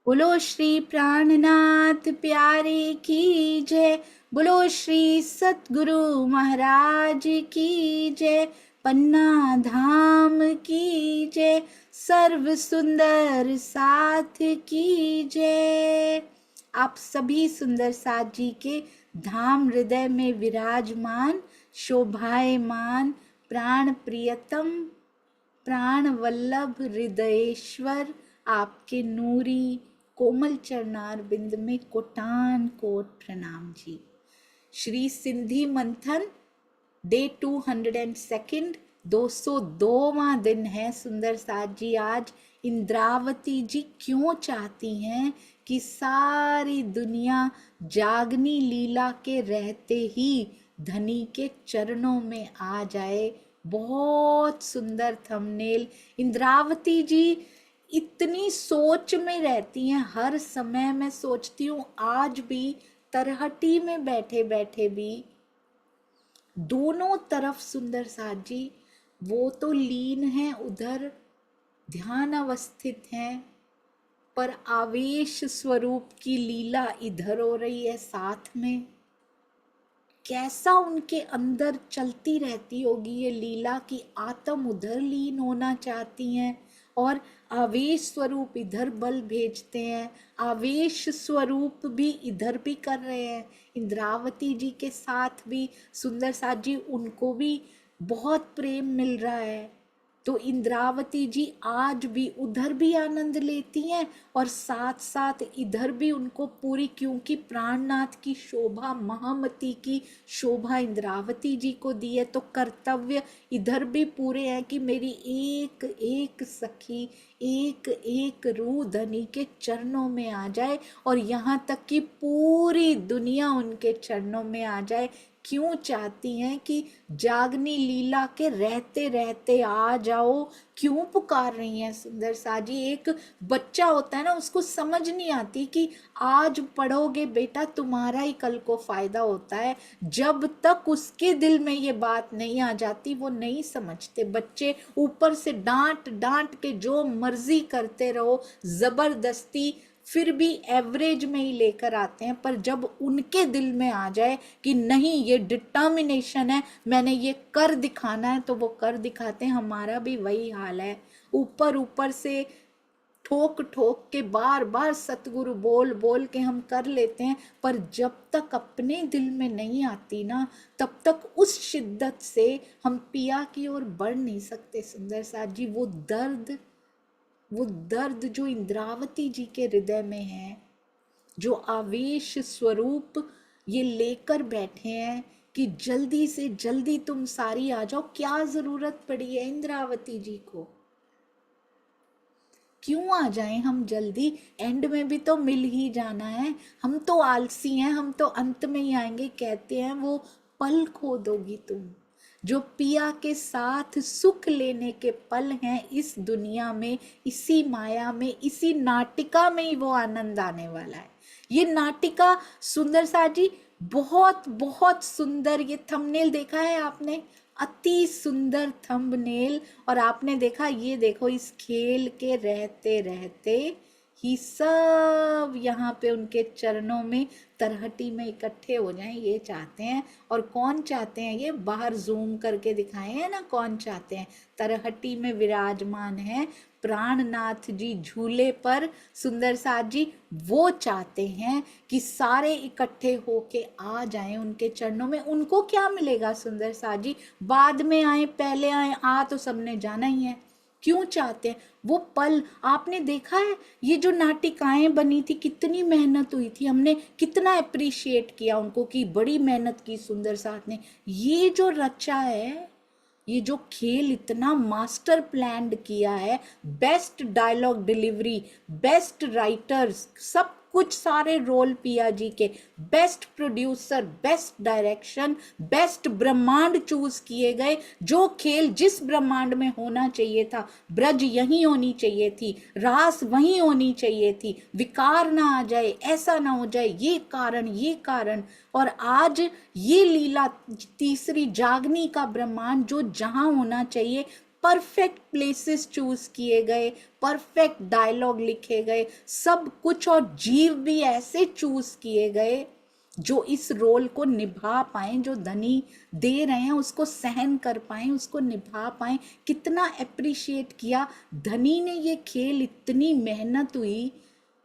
बोलो श्री प्राणनाथ प्यारे की जय। बोलो श्री सतगुरु महाराज की जय। पन्ना धाम की जय। सर्व सुंदर साथ की जय। आप सभी सुंदर साथ जी के धाम हृदय में विराजमान शोभायमान प्राण प्रियतम प्राण वल्लभ हृदयेश्वर आपके नूरी कोमल चरणार बिंद में कोटान कोट प्रणाम जी। श्री सिंधी मंथन डे 202 202वां दिन है सुंदर साथ जी। आज इंद्रावती जी क्यों चाहती हैं कि सारी दुनिया जागनी लीला के रहते ही धनी के चरणों में आ जाए। बहुत सुंदर थंबनेल। इंद्रावती जी इतनी सोच में रहती हैं हर समय। मैं सोचती हूँ आज भी तरहटी में बैठे बैठे भी दोनों तरफ सुंदर साथ जी वो तो लीन है, उधर ध्यान अवस्थित हैं, पर आवेश स्वरूप की लीला इधर हो रही है साथ में। कैसा उनके अंदर चलती रहती होगी ये लीला कि आत्म उधर लीन होना चाहती हैं और आवेश स्वरूप इधर बल भेजते हैं, आवेश स्वरूप भी इधर भी कर रहे हैं। इंद्रावती जी के साथ भी सुंदर साथ जी उनको भी बहुत प्रेम मिल रहा है, तो इंद्रावती जी आज भी उधर भी आनंद लेती हैं और साथ साथ इधर भी उनको पूरी, क्योंकि प्राणनाथ की शोभा महामती की शोभा इंद्रावती जी को दी है, तो कर्तव्य इधर भी पूरे हैं कि मेरी एक एक सखी एक एक रूह धनी के चरणों में आ जाए और यहाँ तक कि पूरी दुनिया उनके चरणों में आ जाए। क्यों चाहती हैं कि जागनी लीला के रहते रहते आ जाओ, क्यों पुकार रही हैं सुंदर साजी। एक बच्चा होता है ना, उसको समझ नहीं आती कि आज पढ़ोगे बेटा तुम्हारा ही कल को फायदा होता है। जब तक उसके दिल में ये बात नहीं आ जाती वो नहीं समझते। बच्चे ऊपर से डांट डांट के जो मर्जी करते रहो जबरदस्ती, फिर भी एवरेज में ही लेकर आते हैं, पर जब उनके दिल में आ जाए कि नहीं ये डिटर्मिनेशन है, मैंने ये कर दिखाना है, तो वो कर दिखाते हैं। हमारा भी वही हाल है, ऊपर ऊपर से ठोक ठोक के बार बार सतगुरु बोल बोल के हम कर लेते हैं, पर जब तक अपने दिल में नहीं आती ना तब तक उस शिद्दत से हम पिया की ओर बढ़ नहीं सकते सुंदर साथ जी। वो दर्द जो इंद्रावती जी के हृदय में है, जो आवेश स्वरूप ये लेकर बैठे हैं कि जल्दी से जल्दी तुम सारी आ जाओ। क्या जरूरत पड़ी है इंद्रावती जी को, क्यों आ जाएं हम जल्दी, एंड में भी तो मिल ही जाना है। हम तो आलसी हैं, हम तो अंत में ही आएंगे। कहते हैं वो पल खो दोगी तुम, जो पिया के साथ सुख लेने के पल हैं इस दुनिया में, इसी माया में, इसी नाटिका में ही वो आनंद आने वाला है। ये नाटिका सुंदर सा जी बहुत बहुत सुंदर। ये थंबनेल देखा है आपने, अति सुंदर थंबनेल। और आपने देखा, ये देखो इस खेल के रहते रहते ही सब यहाँ पे उनके चरणों में तरहटी में इकट्ठे हो जाएं, ये चाहते हैं। और कौन चाहते हैं, ये बाहर जूम करके दिखाए हैं ना, कौन चाहते हैं। तरहटी में विराजमान है प्राणनाथ जी झूले पर सुंदर साथ जी, वो चाहते हैं कि सारे इकट्ठे होके आ जाएं उनके चरणों में। उनको क्या मिलेगा सुंदर साथ जी, बाद में आए पहले आए, आ तो सबने जाना ही है। क्यों चाहते हैं वो पल। आपने देखा है ये जो नाटिकाएं बनी थी, कितनी मेहनत हुई थी, हमने कितना अप्रिशिएट किया उनको कि बड़ी मेहनत की सुंदर साथ ने। ये जो रचा है, ये जो खेल इतना मास्टर प्लान्ड किया है, best dialogue delivery, best writers, सब कुछ, सारे रोल पिया जी के, best producer, best direction, best ब्रह्मांड चूज किए गए। जो खेल जिस ब्रह्मांड में होना चाहिए था, ब्रज यहीं होनी चाहिए थी, रास वहीं होनी चाहिए थी, विकार ना आ जाए, ऐसा ना हो जाए, ये कारण। और आज ये लीला तीसरी जागनी का ब्रह्मांड जो जहां होना चाहिए परफेक्ट प्लेसेस चूज किए गए, परफेक्ट डायलॉग लिखे गए, सब कुछ, और जीव भी ऐसे चूज किए गए जो इस रोल को निभा पाए, जो धनी दे रहे हैं उसको सहन कर पाए, उसको निभा पाए। कितना अप्रिशिएट किया धनी ने ये खेल, इतनी मेहनत हुई।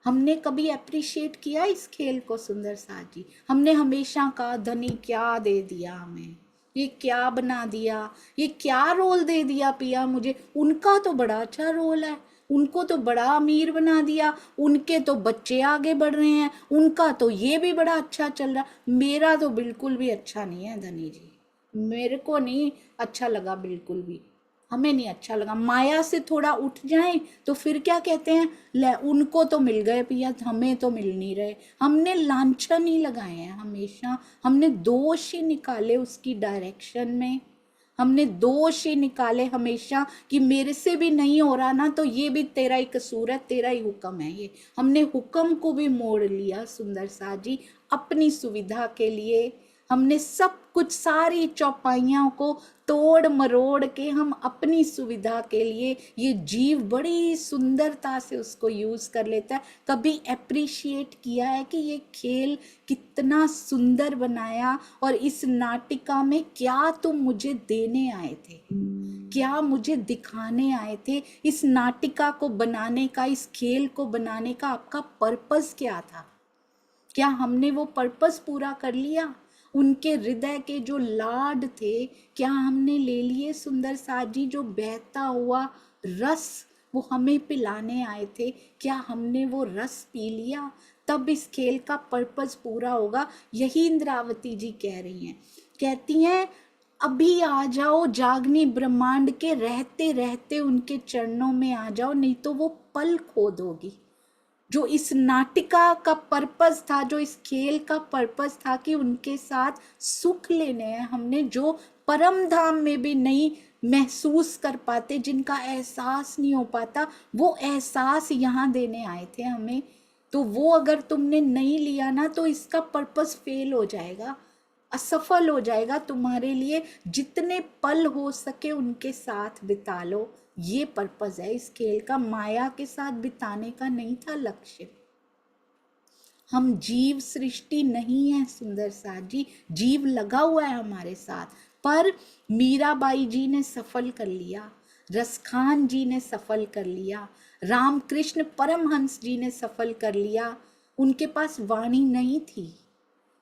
हमने कभी अप्रिशिएट किया इस खेल को सुंदर साथ जी? हमने हमेशा कहा धनी क्या दे दिया हमें, ये क्या बना दिया, ये क्या रोल दे दिया पिया मुझे। उनका तो बड़ा अच्छा रोल है, उनको तो बड़ा अमीर बना दिया, उनके तो बच्चे आगे बढ़ रहे हैं, उनका तो ये भी बड़ा अच्छा चल रहा, मेरा तो बिल्कुल भी अच्छा नहीं है धनी जी, मेरे को नहीं अच्छा लगा बिल्कुल भी, हमें नहीं अच्छा लगा। माया से थोड़ा उठ जाएं तो फिर क्या कहते हैं, ले उनको तो मिल गए पिया, हमें तो मिल नहीं रहे। हमने लांछन ही लगाए हैं हमेशा, हमने दोष ही निकाले उसकी डायरेक्शन में, हमने दोष ही निकाले हमेशा कि मेरे से भी नहीं हो रहा ना, तो ये भी तेरा ही कसूर है, तेरा ही हुक्म है ये। हमने हुक्म को भी मोड़ लिया सुंदर सा जी अपनी सुविधा के लिए। हमने सब कुछ, सारी चौपाइयों को तोड़ मरोड़ के हम अपनी सुविधा के लिए, ये जीव बड़ी सुंदरता से उसको यूज कर लेता है। कभी अप्रिशिएट किया है कि ये खेल कितना सुंदर बनाया, और इस नाटिका में क्या तुम मुझे देने आए थे, क्या मुझे दिखाने आए थे? इस नाटिका को बनाने का, इस खेल को बनाने का आपका पर्पस क्या था? क्या हमने वो पर्पस पूरा कर लिया? उनके हृदय के जो लाड थे क्या हमने ले लिए सुंदर साथ जी? जो बहता हुआ रस वो हमें पिलाने आए थे, क्या हमने वो रस पी लिया? तब इस खेल का पर्पस पूरा होगा। यही इंद्रावती जी कह रही हैं, कहती हैं अभी आ जाओ जागनी ब्रह्मांड के, रहते रहते उनके चरणों में आ जाओ, नहीं तो वो पल खो दोगी। जो इस नाटिका का पर्पस था, जो इस खेल का पर्पस था कि उनके साथ सुख लेने हैं हमने, जो परम धाम में भी नहीं महसूस कर पाते, जिनका एहसास नहीं हो पाता, वो एहसास यहाँ देने आए थे हमें। तो वो अगर तुमने नहीं लिया ना तो इसका पर्पस फेल हो जाएगा, असफल हो जाएगा तुम्हारे लिए। जितने पल हो सके उनके साथ बिता लो, ये पर्पस है इस खेल का। माया के साथ बिताने का नहीं था लक्ष्य। हम जीव सृष्टि नहीं है सुंदर साथ जी, जीव लगा हुआ है हमारे साथ, पर मीराबाई जी ने सफल कर लिया, रसखान जी ने सफल कर लिया, रामकृष्ण परमहंस जी ने सफल कर लिया। उनके पास वाणी नहीं थी,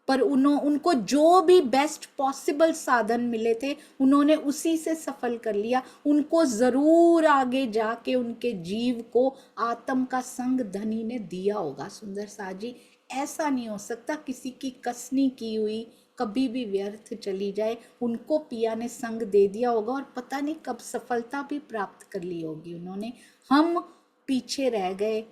पर उनको जो भी बेस्ट पॉसिबल साधन मिले थे उन्होंने उसी से सफल कर लिया। उनको जरूर आगे जाके उनके जीव को आत्म का संग धनी ने दिया होगा सुंदर सा जी। ऐसा नहीं हो सकता किसी की कसनी की हुई कभी भी व्यर्थ चली जाए। उनको पिया ने संग दे दिया होगा और पता नहीं कब सफलता भी प्राप्त कर ली होगी उन्होंने। हम पीछे रह गए,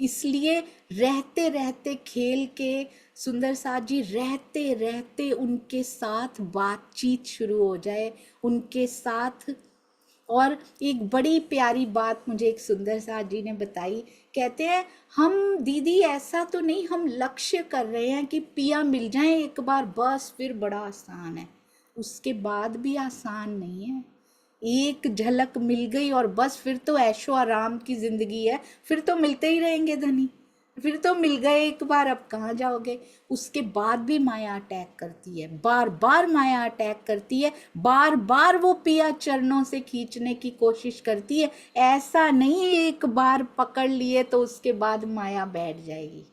इसलिए रहते रहते खेल के सुंदर साथ जी, रहते रहते उनके साथ बातचीत शुरू हो जाए उनके साथ। और एक बड़ी प्यारी बात मुझे एक सुंदर साथ जी ने बताई, कहते हैं हम दीदी ऐसा तो नहीं, हम लक्ष्य कर रहे हैं कि पिया मिल जाए एक बार बस, फिर बड़ा आसान है। उसके बाद भी आसान नहीं है। एक झलक मिल गई और बस फिर तो ऐशो आराम की जिंदगी है, फिर तो मिलते ही रहेंगे धनी, फिर तो मिल गए एक बार, अब कहाँ जाओगे? उसके बाद भी माया अटैक करती है, बार बार माया अटैक करती है, बार बार वो पिया चरणों से खींचने की कोशिश करती है। ऐसा नहीं एक बार पकड़ लिए तो उसके बाद माया बैठ जाएगी।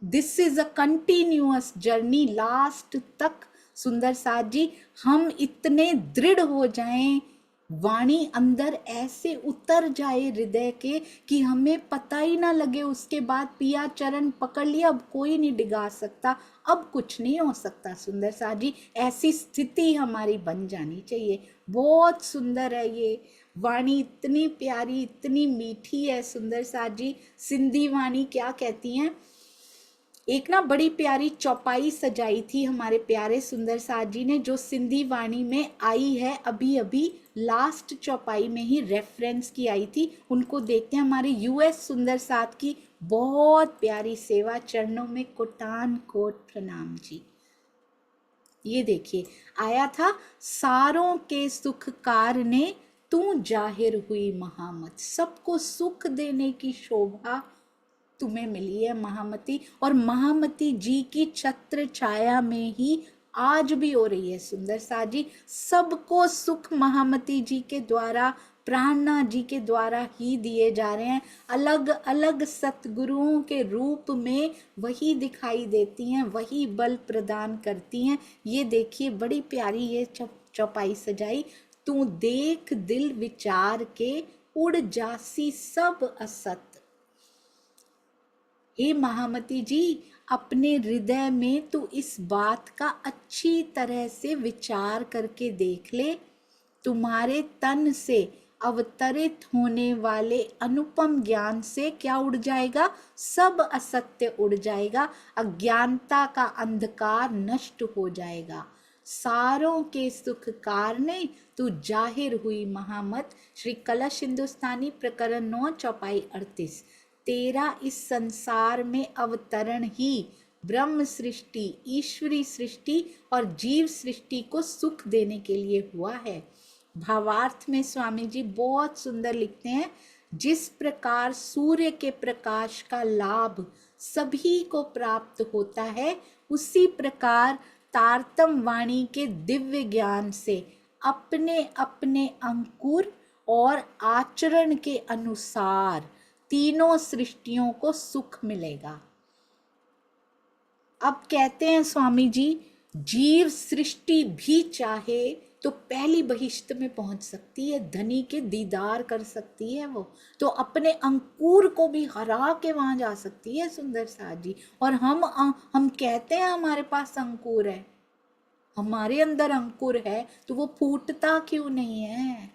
This is a continuous journey, last तक सुंदर साथ जी हम इतने दृढ़ हो जाएं, वाणी अंदर ऐसे उतर जाए हृदय के कि हमें पता ही ना लगे। उसके बाद पिया चरण पकड़ लिया, अब कोई नहीं डिगा सकता, अब कुछ नहीं हो सकता सुंदर साथ जी। ऐसी स्थिति हमारी बन जानी चाहिए। बहुत सुंदर है ये वाणी, इतनी प्यारी इतनी मीठी है सुंदर साथ जी। सिंधी वाणी क्या कहती हैं, एक ना बड़ी प्यारी चौपाई सजाई थी हमारे प्यारे सुंदर साथ जी ने, जो सिंधी वाणी में आई है अभी अभी, लास्ट चौपाई में ही रेफरेंस की आई थी। उनको देखते हैं, हमारे यूएस सुंदर साथ की बहुत प्यारी सेवा, चरणों में कोटान कोट प्रणाम जी। ये देखिए आया था, सारों के सुखकार ने तू जाहिर हुई महामत। सबको सुख देने की शोभा तुम्हें मिली है महामती, और महामती जी की छत्र छाया में ही आज भी हो रही है सुंदर सा जी। सबको सुख महामती जी के द्वारा, प्राणनाथ जी के द्वारा ही दिए जा रहे हैं। अलग अलग सतगुरुओं के रूप में वही दिखाई देती हैं, वही बल प्रदान करती हैं। ये देखिए बड़ी प्यारी ये चौपाई सजाई। तू देख दिल विचार के, उड़ जासी सब असत। हे महामती जी, अपने हृदय में तू इस बात का अच्छी तरह से विचार करके देख ले। तुम्हारे तन से अवतरित होने वाले अनुपम ज्ञान से क्या उड़ जाएगा? सब असत्य उड़ जाएगा, अज्ञानता का अंधकार नष्ट हो जाएगा। सारों के सुख कारणे तू जाहिर हुई महामत। श्री कलश हिंदुस्तानी प्रकरण 9 चौपाई 38। तेरा इस संसार में अवतरण ही ब्रह्म सृष्टि, ईश्वरी सृष्टि और जीव सृष्टि को सुख देने के लिए हुआ है। भावार्थ में स्वामी जी बहुत सुंदर लिखते हैं, जिस प्रकार सूर्य के प्रकाश का लाभ सभी को प्राप्त होता है, उसी प्रकार तारतम वाणी के दिव्य ज्ञान से अपने अपने अंकुर और आचरण के अनुसार तीनों सृष्टियों को सुख मिलेगा। अब कहते हैं स्वामी जी, जीव सृष्टि भी चाहे तो पहली बहिश्त में पहुंच सकती है, धनी के दीदार कर सकती है वो, तो अपने अंकुर को भी हरा के वहां जा सकती है सुंदर सा जी। और हम कहते हैं हमारे पास अंकुर है, हमारे अंदर अंकुर है, तो वो फूटता क्यों नहीं है?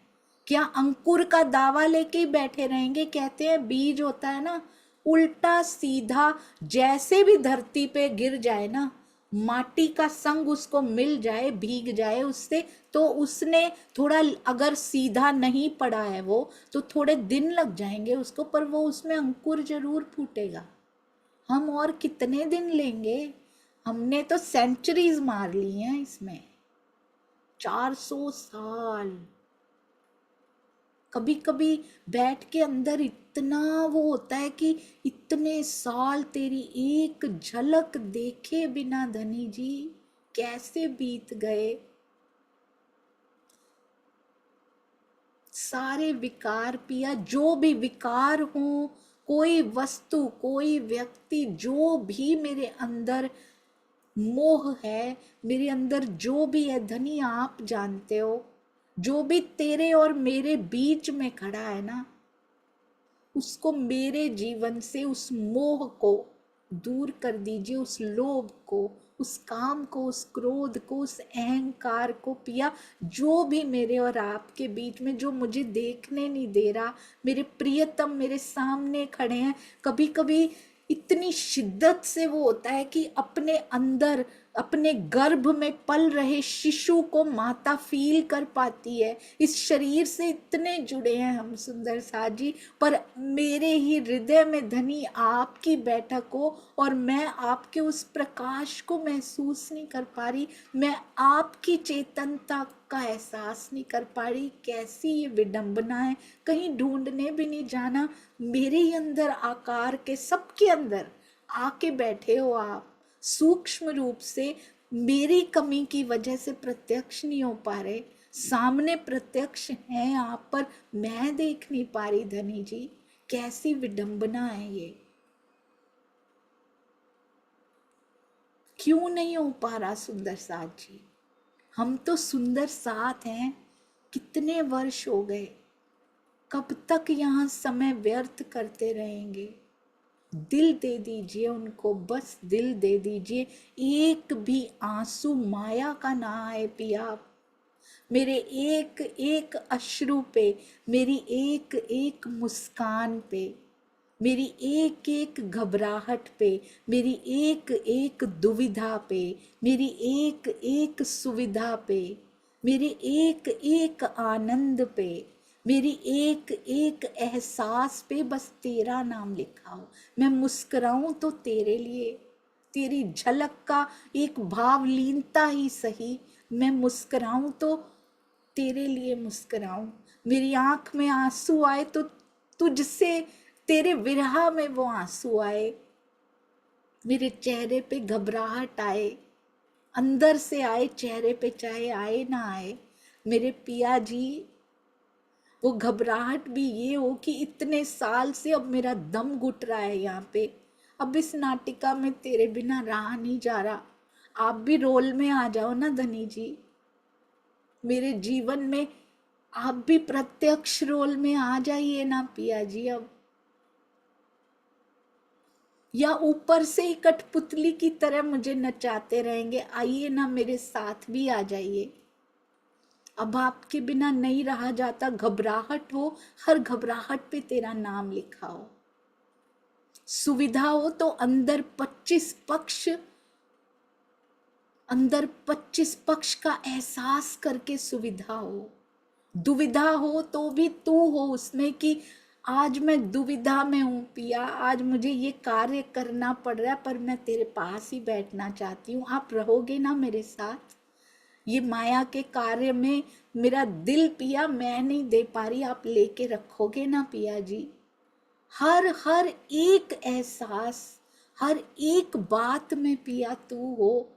क्या अंकुर का दावा लेके ही बैठे रहेंगे? कहते हैं बीज होता है ना, उल्टा सीधा जैसे भी धरती पे गिर जाए ना, माटी का संग उसको मिल जाए, भीग जाए उससे, तो उसने थोड़ा अगर सीधा नहीं पड़ा है वो, तो थोड़े दिन लग जाएंगे उसको, पर वो उसमें अंकुर जरूर फूटेगा। हम और कितने दिन लेंगे? हमने तो सेंचुरीज मार ली हैं इसमें, 400 साल। कभी कभी बैठ के अंदर इतना वो होता है कि इतने साल तेरी एक झलक देखे बिना धनी जी कैसे बीत गए। सारे विकार पिया, जो भी विकार हो, कोई वस्तु, कोई व्यक्ति, जो भी मेरे अंदर मोह है, मेरे अंदर जो भी है धनी आप जानते हो, जो भी तेरे और मेरे बीच में खड़ा है ना, उसको मेरे जीवन से उस मोह को दूर कर दीजिए, उस लोभ को, उस काम को, उस क्रोध को, उस अहंकार को पिया, जो भी मेरे और आपके बीच में, जो मुझे देखने नहीं दे रहा, मेरे प्रियतम मेरे सामने खड़े हैं। कभी कभी इतनी शिद्दत से वो होता है कि अपने अंदर, अपने गर्भ में पल रहे शिशु को माता फील कर पाती है। इस शरीर से इतने जुड़े हैं हम सुंदर सा जी, पर मेरे ही हृदय में धनी आपकी बैठक हो और मैं आपके उस प्रकाश को महसूस नहीं कर पा रही, मैं आपकी चेतनता का एहसास नहीं कर पा रही। कैसी ये विडंबना है, कहीं ढूंढने भी नहीं जाना, मेरे ही अंदर आकार के, सबके अंदर आके बैठे हो आप, सूक्ष्म रूप से मेरी कमी की वजह से प्रत्यक्ष नहीं हो पा रहे, सामने प्रत्यक्ष हैं आप, पर मैं देख नहीं पा रही धनी जी। कैसी विडंबना है ये, क्यों नहीं हो पा रहा सुंदर साथ जी? हम तो सुंदर साथ हैं, कितने वर्ष हो गए, कब तक यहाँ समय व्यर्थ करते रहेंगे? दिल दे दीजिए उनको, बस दिल दे दीजिए, एक भी आंसू माया का ना आए पिया। मेरे एक एक अश्रु पे, मेरी एक एक मुस्कान पे, मेरी एक एक घबराहट पे, मेरी एक एक दुविधा पे, मेरी एक एक सुविधा पे, मेरे एक एक आनंद पे, मेरी एक एक एहसास पे बस तेरा नाम लिखा हो। मैं मुस्कुराऊं तो तेरे लिए, तेरी झलक का एक भावलीनता ही सही, मैं मुस्कुराऊं तो तेरे लिए मुस्कुराऊं। मेरी आंख में आंसू आए तो तुझसे, तेरे विरह में वो आंसू आए। मेरे चेहरे पे घबराहट आए, अंदर से आए चेहरे पे, चाहे आए ना आए। मेरे पिया जी, वो घबराहट भी ये हो कि इतने साल से अब मेरा दम घुट रहा है यहाँ पे, अब इस नाटिका में तेरे बिना रहा नहीं जा रहा। आप भी रोल में आ जाओ ना धनी जी, मेरे जीवन में आप भी प्रत्यक्ष रोल में आ जाइए ना पिया जी। अब या ऊपर से ही कठपुतली की तरह मुझे नचाते रहेंगे, आइए ना मेरे साथ भी आ जाइए। अब आपके बिना नहीं रहा जाता, घबराहट हो, हर घबराहट पे तेरा नाम लिखा हो। सुविधा हो तो अंदर 25 पक्ष का एहसास करके सुविधा हो। दुविधा हो तो भी तू हो उसमें कि आज मैं दुविधा में हूं पिया, आज मुझे ये कार्य करना पड़ रहा है, पर मैं तेरे पास ही बैठना चाहती हूँ। आप रहोगे ना मेरे साथ? ये माया के कार्य में मेरा दिल पिया मैं नहीं दे पा रही, आप लेके रखोगे ना पिया जी? हर हर एक एहसास, हर एक बात में पिया तू हो।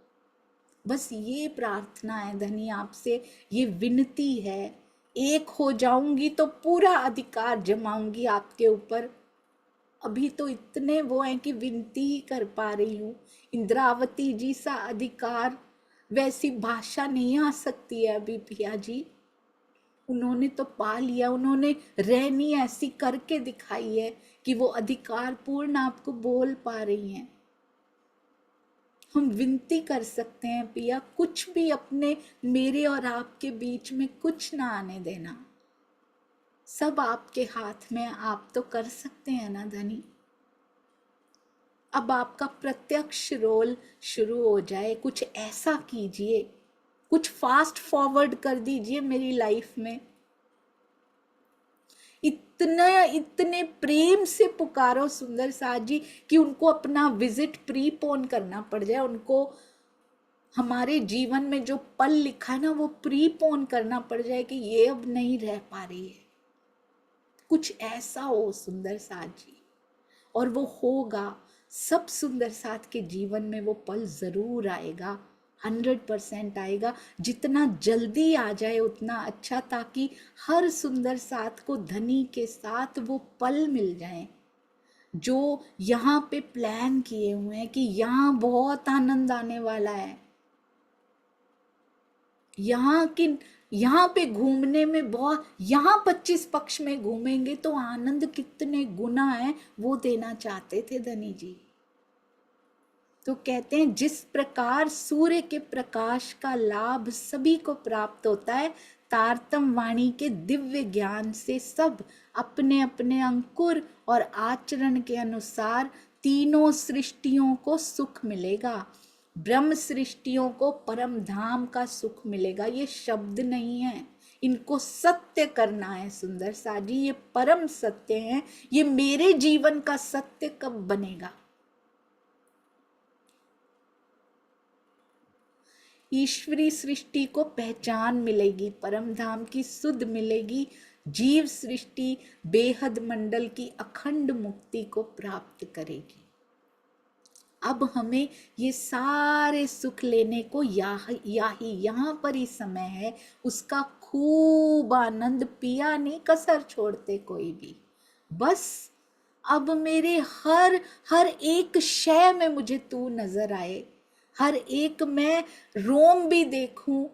बस ये प्रार्थना है धनी आपसे, ये विनती है। एक हो जाऊंगी तो पूरा अधिकार जमाऊंगी आपके ऊपर। अभी तो इतने वो हैं कि विनती ही कर पा रही हूँ। इंद्रावती जी सा अधिकार, वैसी भाषा नहीं आ सकती है अभी पिया जी। उन्होंने तो पा लिया, उन्होंने रहनी ऐसी करके दिखाई है कि वो अधिकार पूर्ण आपको बोल पा रही हैं। हम विनती कर सकते हैं पिया, कुछ भी अपने, मेरे और आपके बीच में कुछ ना आने देना। सब आपके हाथ में, आप तो कर सकते हैं ना धनी। अब आपका प्रत्यक्ष रोल शुरू हो जाए, कुछ ऐसा कीजिए, कुछ फास्ट फॉरवर्ड कर दीजिए मेरी लाइफ में। इतने प्रेम से पुकारो सुंदर साथ जी कि उनको अपना विजिट प्रीपोन करना पड़ जाए, उनको हमारे जीवन में जो पल लिखा है ना वो प्रीपोन करना पड़ जाए कि ये अब नहीं रह पा रही है। कुछ ऐसा हो सुंदर साथ जी, और वो होगा। सब सुंदर साथ के जीवन में वो पल जरूर आएगा, 100% आएगा। जितना जल्दी आ जाए उतना अच्छा, ताकि हर सुंदर साथ को धनी के साथ वो पल मिल जाए जो यहाँ पे प्लान किए हुए हैं कि यहाँ बहुत आनंद आने वाला है। यहाँ पे घूमने में बहुत, यहाँ 25 पक्ष में घूमेंगे तो आनंद कितने गुना है वो देना चाहते थे धनी जी। तो कहते हैं जिस प्रकार सूर्य के प्रकाश का लाभ सभी को प्राप्त होता है, तारतम वाणी के दिव्य ज्ञान से सब अपने अपने अंकुर और आचरण के अनुसार तीनों सृष्टियों को सुख मिलेगा। ब्रह्म सृष्टियों को परम धाम का सुख मिलेगा। ये शब्द नहीं है, इनको सत्य करना है सुंदर सा जी, ये परम सत्य है। ये मेरे जीवन का सत्य कब बनेगा? ईश्वरी सृष्टि को पहचान मिलेगी, परम धाम की सुध मिलेगी, जीव सृष्टि बेहद मंडल की अखंड मुक्ति को प्राप्त करेगी। अब हमें ये सारे सुख लेने को यहाँ पर ही समय है, उसका खूब आनंद पिया नहीं कसर छोड़ते कोई भी। बस अब मेरे हर हर एक शय में मुझे तू नजर आए, हर एक मैं रोम भी देखूं,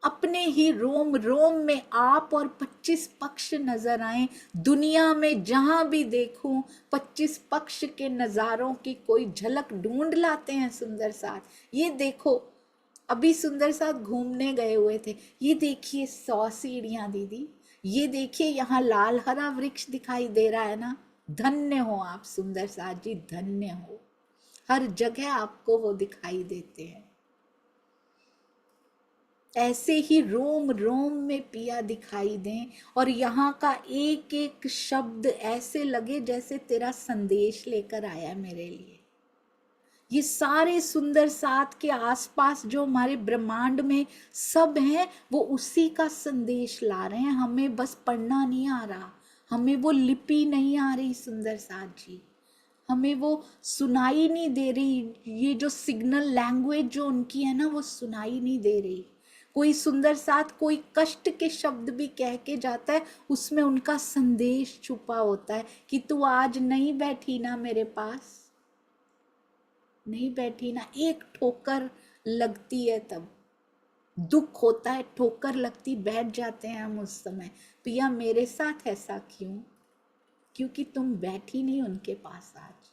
अपने ही रोम रोम में आप और 25 पक्ष नजर आए। दुनिया में जहां भी देखूं 25 पक्ष के नजारों की कोई झलक ढूंढ लाते हैं सुंदर साथ। ये देखो, अभी सुंदर साथ घूमने गए हुए थे, ये देखिए 100 सीढ़ियां दीदी, ये देखिए यहाँ लाल हरा वृक्ष दिखाई दे रहा है ना। धन्य हो आप सुंदर साथ जी, धन्य हो। हर जगह आपको वो दिखाई देते हैं। ऐसे ही रोम रोम में पिया दिखाई दें, और यहाँ का एक एक शब्द ऐसे लगे जैसे तेरा संदेश लेकर आया मेरे लिए। ये सारे सुंदर सात के आसपास जो हमारे ब्रह्मांड में सब हैं, वो उसी का संदेश ला रहे हैं। हमें बस पढ़ना नहीं आ रहा, हमें वो लिपि नहीं आ रही सुंदर साथ जी, हमें वो सुनाई नहीं दे रही। ये जो सिग्नल लैंग्वेज जो उनकी है ना, वो सुनाई नहीं दे रही। कोई सुंदर साथ कोई कष्ट के शब्द भी कह के जाता है, उसमें उनका संदेश छुपा होता है कि तू आज नहीं बैठी ना मेरे पास, नहीं बैठी ना। एक ठोकर लगती है तब दुख होता है, ठोकर लगती, बैठ जाते हैं हम उस समय, पिया मेरे साथ ऐसा क्यों, क्योंकि तुम बैठी नहीं उनके पास। आज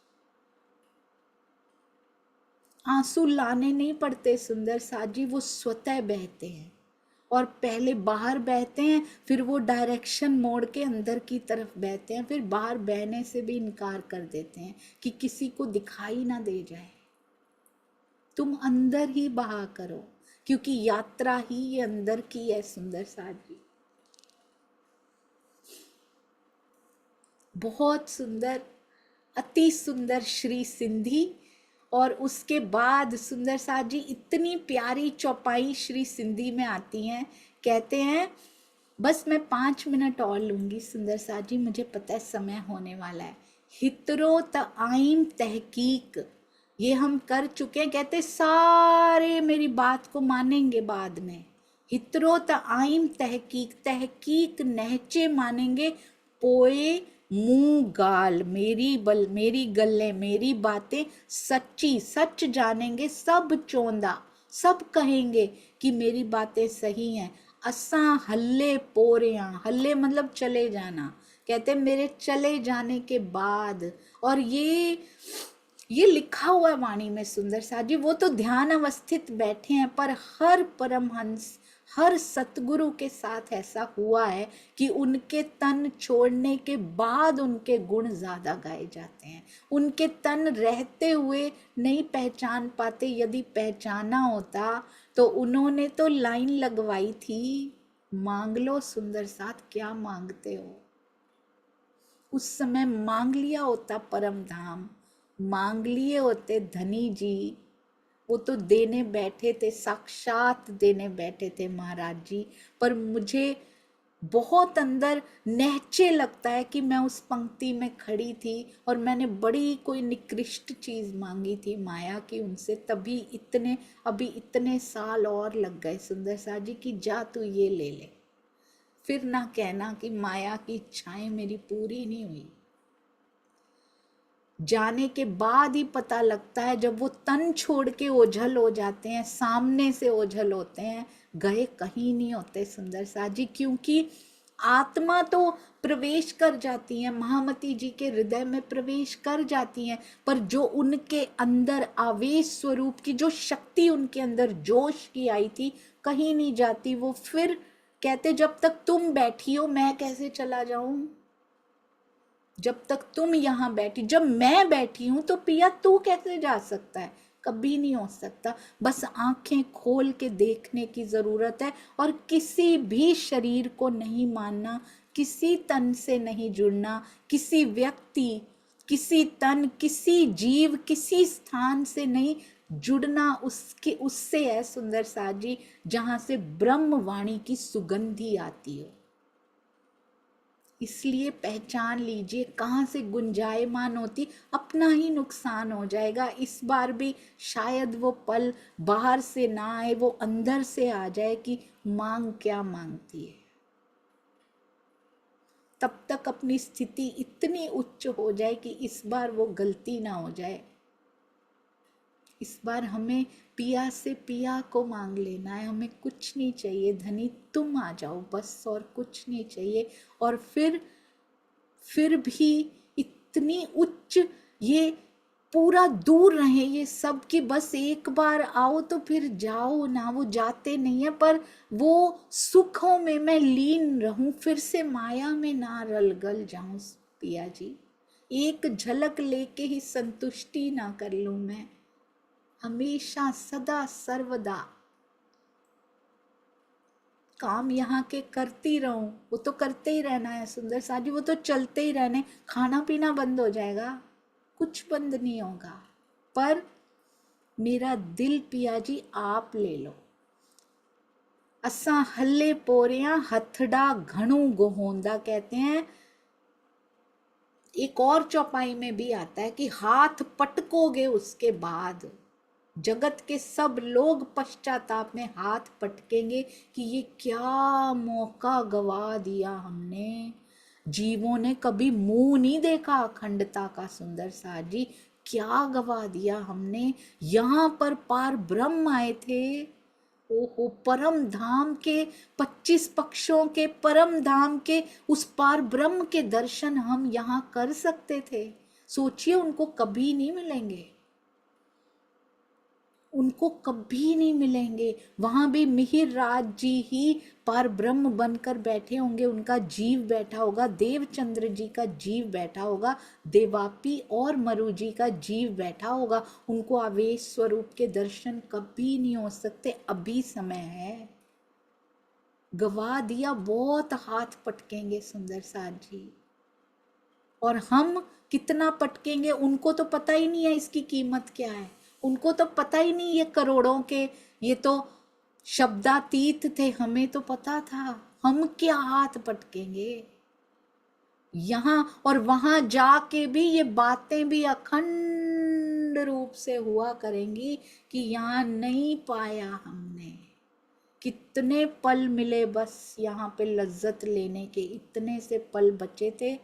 आंसू लाने नहीं पड़ते सुंदर साथ जी, वो स्वतः बहते हैं। और पहले बाहर बहते हैं, फिर वो डायरेक्शन मोड़ के अंदर की तरफ बहते हैं, फिर बाहर बहने से भी इनकार कर देते हैं कि किसी को दिखाई ना दे जाए। तुम अंदर ही बहा करो, क्योंकि यात्रा ही ये अंदर की है सुंदर साथ जी। बहुत सुंदर, अति सुंदर श्री सिंधी। और उसके बाद सुंदर साथ जी इतनी प्यारी चौपाई श्री सिंधी में आती हैं, कहते हैं बस मैं 5 मिनट और लूंगी सुंदर साथ जी, मुझे पता है समय होने वाला है। हितरो त आइम तहकीक, ये हम कर चुके हैं, कहते सारे मेरी बात को मानेंगे बाद में। हितरो त आइम तहकीक, तहकीक नहचे मानेंगे, पोए मुंह गाल, मेरी गल्ले मेरी बातें सच्ची सच जानेंगे, सब चोंदा सब कहेंगे कि मेरी बातें सही हैं। असा हल्ले पोरियां, हल्ले मतलब चले जाना, कहते मेरे चले जाने के बाद। और ये लिखा हुआ है वाणी में सुंदर साथ जी। वो तो ध्यान अवस्थित बैठे हैं, पर हर परमहंस हर सतगुरु के साथ ऐसा हुआ है कि उनके तन छोड़ने के बाद उनके गुण ज्यादा गाए जाते हैं। उनके तन रहते हुए नहीं पहचान पाते, यदि पहचाना होता तो उन्होंने तो लाइन लगवाई थी, मांग लो सुंदर साथ क्या मांगते हो। उस समय मांग लिया होता परम धाम, मांग लिए होते धनी जी, वो तो देने बैठे थे, साक्षात देने बैठे थे महाराज जी। पर मुझे बहुत अंदर नहचे लगता है कि मैं उस पंक्ति में खड़ी थी और मैंने बड़ी कोई निकृष्ट चीज मांगी थी माया की उनसे, तभी इतने अभी इतने साल और लग गए सुंदर साथ जी कि जा तू ये ले ले, फिर ना कहना कि माया की इच्छाएं मेरी पूरी नहीं हुई। जाने के बाद ही पता लगता है, जब वो तन छोड़ के ओझल हो जाते हैं, सामने से ओझल होते हैं, गए कहीं नहीं होते सुंदर साथ जी। क्योंकि आत्मा तो प्रवेश कर जाती है, महामती जी के हृदय में प्रवेश कर जाती हैं, पर जो उनके अंदर आवेश स्वरूप की जो शक्ति उनके अंदर जोश की आई थी, कहीं नहीं जाती। वो फिर कहते जब तक तुम बैठी हो मैं कैसे चला जाऊं, जब तक तुम यहाँ बैठी, जब मैं बैठी हूं तो पिया तू कैसे जा सकता है, कभी नहीं हो सकता। बस आंखें खोल के देखने की जरूरत है, और किसी भी शरीर को नहीं मानना, किसी तन से नहीं जुड़ना, किसी व्यक्ति किसी तन किसी जीव किसी स्थान से नहीं जुड़ना। उससे है सुंदर साथ जी जहां से ब्रह्म वाणी की सुगंधी आती हो। इसलिए पहचान लीजिए, कहाँ से गुंजायमान होती, अपना ही नुकसान हो जाएगा। इस बार भी शायद वो पल बाहर से ना आए, वो अंदर से आ जाए कि मांग क्या मांगती है। तब तक अपनी स्थिति इतनी उच्च हो जाए कि इस बार वो गलती ना हो जाए। इस बार हमें पिया से पिया को मांग लेना है, हमें कुछ नहीं चाहिए, धनी तुम आ जाओ बस, और कुछ नहीं चाहिए। और फिर भी इतनी उच्च, ये पूरा दूर रहे ये सब कि बस एक बार आओ तो फिर जाओ ना, वो जाते नहीं है, पर वो सुखों में मैं लीन रहूं, फिर से माया में ना रल गल जाऊं पिया जी। एक झलक लेके ही संतुष्टि ना कर लूं मैं, हमेशा सदा सर्वदा काम यहाँ के करती रहूं। वो तो करते ही रहना है सुंदर साथ जी, वो तो चलते ही रहने, खाना पीना बंद हो जाएगा, कुछ बंद नहीं होगा, पर मेरा दिल पिया जी आप ले लो। असां हल्ले पोरियां हथड़ा घणू गोहोंदा, कहते हैं। एक और चौपाई में भी आता है कि हाथ पटकोगे उसके बाद जगत के सब लोग पश्चाताप में हाथ पटकेंगे कि ये क्या मौका गवा दिया हमने। जीवों ने कभी मुंह नहीं देखा अखंडता का सुंदर साथ जी, क्या गवा दिया हमने। यहाँ पर पार ब्रह्म आए थे। ओहो, परम धाम के 25 पक्षों के परम धाम के उस पार ब्रह्म के दर्शन हम यहाँ कर सकते थे। सोचिए, उनको कभी नहीं मिलेंगे, उनको कभी नहीं मिलेंगे। वहां भी मिहिर राज जी ही पार ब्रह्म बनकर बैठे होंगे, उनका जीव बैठा होगा, देवचंद्र जी का जीव बैठा होगा, देवापी और मरु जी का जीव बैठा होगा। उनको आवेश स्वरूप के दर्शन कभी नहीं हो सकते। अभी समय है, गवा दिया, बहुत हाथ पटकेंगे सुंदर साथ जी। और हम कितना पटकेंगे, उनको तो पता ही नहीं है इसकी कीमत क्या है। उनको तो पता ही नहीं ये करोड़ों के, ये तो शब्दातीत थे, हमें तो पता था। हम क्या हाथ पटकेंगे यहाँ और वहां जाके भी ये बातें भी अखंड रूप से हुआ करेंगी कि यहाँ नहीं पाया हमने। कितने पल मिले बस यहाँ पे लज्जत लेने के, इतने से पल बचे थे।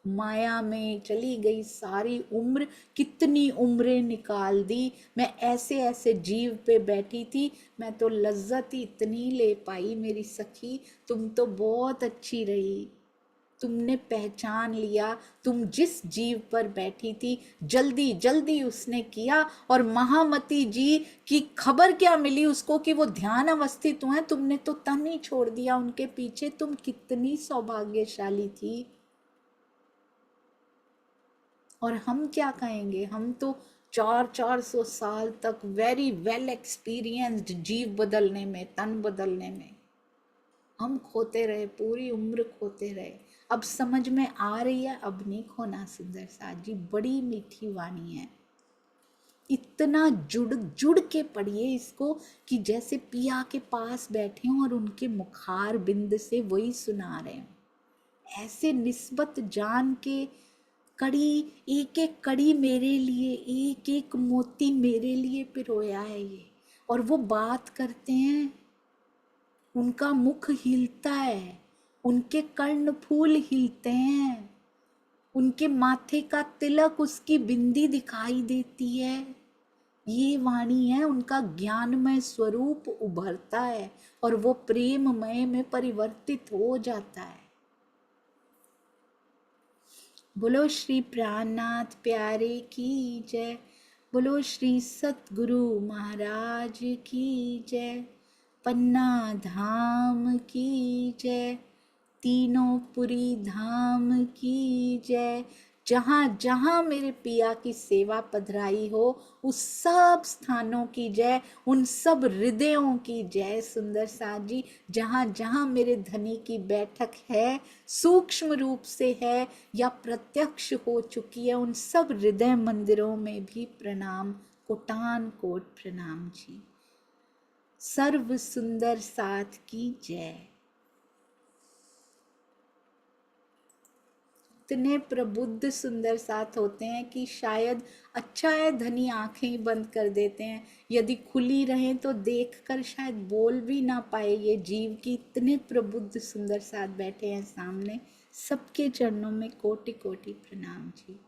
माया में चली गई सारी उम्र, कितनी उम्रें निकाल दी। मैं ऐसे ऐसे जीव पे बैठी थी, मैं तो लज्जत ही इतनी ले पाई। मेरी सखी, तुम तो बहुत अच्छी रही, तुमने पहचान लिया। तुम जिस जीव पर बैठी थी जल्दी जल्दी उसने किया। और महामती जी की खबर क्या मिली उसको कि वो ध्यान अवस्थित हुए, तुमने तो तन ही छोड़ दिया उनके पीछे। तुम कितनी सौभाग्यशाली थी। और हम क्या कहेंगे, हम तो 400 साल तक वेरी वेल एक्सपीरियंस्ड जीव बदलने में, तन बदलने में हम खोते रहे, पूरी उम्र खोते रहे। अब समझ में आ रही है, अब नहीं खोना सुंदर साथ जी। बड़ी मीठी वाणी है, इतना जुड़ जुड़ के पढ़िए इसको कि जैसे पिया के पास बैठे हों और उनके मुखार बिंद से वही सुना रहे हों। ऐसे निस्बत जान के कड़ी, एक एक कड़ी मेरे लिए, एक एक मोती मेरे लिए पिरोया है ये। और वो बात करते हैं, उनका मुख हिलता है, उनके कर्ण फूल हिलते हैं, उनके माथे का तिलक, उसकी बिंदी दिखाई देती है। ये वाणी है, उनका ज्ञानमय स्वरूप उभरता है और वो प्रेममय में परिवर्तित हो जाता है। बोलो श्री प्राणनाथ प्यारे की जय। बोलो श्री सतगुरु महाराज की जय। पन्ना धाम की जय। तीनों पुरी धाम की जय। जहाँ जहाँ मेरे पिया की सेवा पधराई हो उस सब स्थानों की जय, उन सब हृदयों की जय सुंदर साथ जी। जहाँ जहाँ मेरे धनी की बैठक है, सूक्ष्म रूप से है या प्रत्यक्ष हो चुकी है, उन सब हृदय मंदिरों में भी प्रणाम, कोटान कोट प्रणाम जी। सर्व सुंदर साथ की जय। इतने प्रबुद्ध सुंदर साथ होते हैं कि शायद अच्छा है धनी आंखें ही बंद कर देते हैं, यदि खुली रहें तो देखकर शायद बोल भी ना पाए ये जीव की। इतने प्रबुद्ध सुंदर साथ बैठे हैं सामने। सबके चरणों में कोटि कोटि प्रणाम जी।